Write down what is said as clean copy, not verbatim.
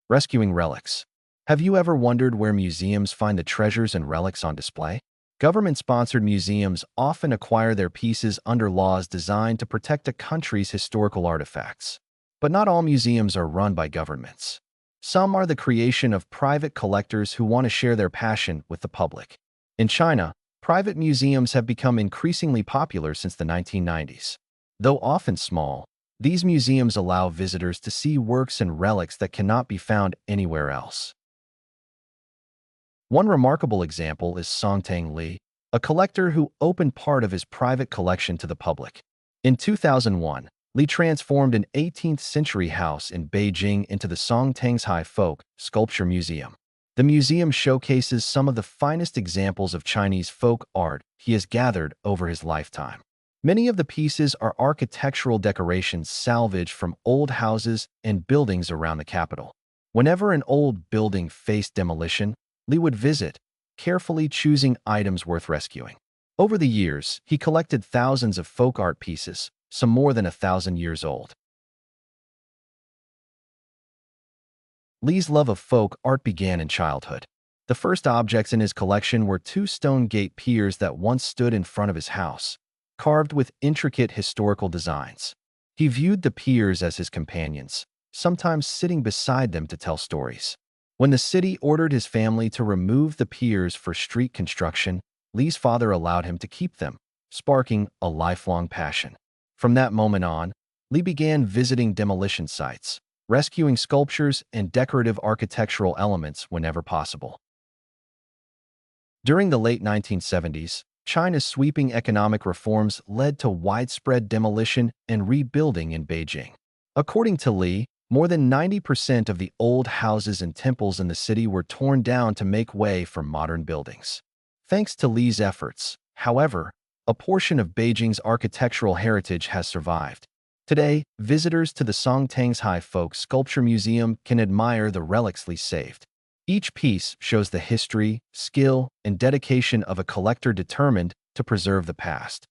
Rescuing relics. Have you ever wondered where museums find the treasures and relics on display? Government-sponsored museums often acquire their pieces under laws designed to protect a country's historical artifacts. But not all museums are run by governments. Some are the creation of private collectors who want to share their passion with the public. In China, private museums have become increasingly popular since the 1990s. Though often small, these museums allow visitors to see works and relics that cannot be found anywhere else. One remarkable example is Songtang Li, a collector who opened part of his private collection to the public. In 2001, Li transformed an 18th-century house in Beijing into the Songtang Li Folk Sculpture Museum. The museum showcases some of the finest examples of Chinese folk art he has gathered over his lifetime. Many of the pieces are architectural decorations salvaged from old houses and buildings around the capital. Whenever an old building faced demolition, Li would visit, carefully choosing items worth rescuing. Over the years, he collected thousands of folk art pieces, some more than 1,000 years old. Li's love of folk art began in childhood. The first objects in his collection were two stone gate piers that once stood in front of his house, carved with intricate historical designs. He viewed the piers as his companions, sometimes sitting beside them to tell stories. When the city ordered his family to remove the piers for street construction, Li's father allowed him to keep them, sparking a lifelong passion. From that moment on, Li began visiting demolition sites, rescuing sculptures and decorative architectural elements whenever possible. During the late 1970s, China's sweeping economic reforms led to widespread demolition and rebuilding in Beijing. According to Li, more than 90% of the old houses and temples in the city were torn down to make way for modern buildings. Thanks to Li's efforts, however, a portion of Beijing's architectural heritage has survived. Today, visitors to the Songtang Li Folk Sculpture Museum can admire the relics Li saved. Each piece shows the history, skill, and dedication of a collector determined to preserve the past.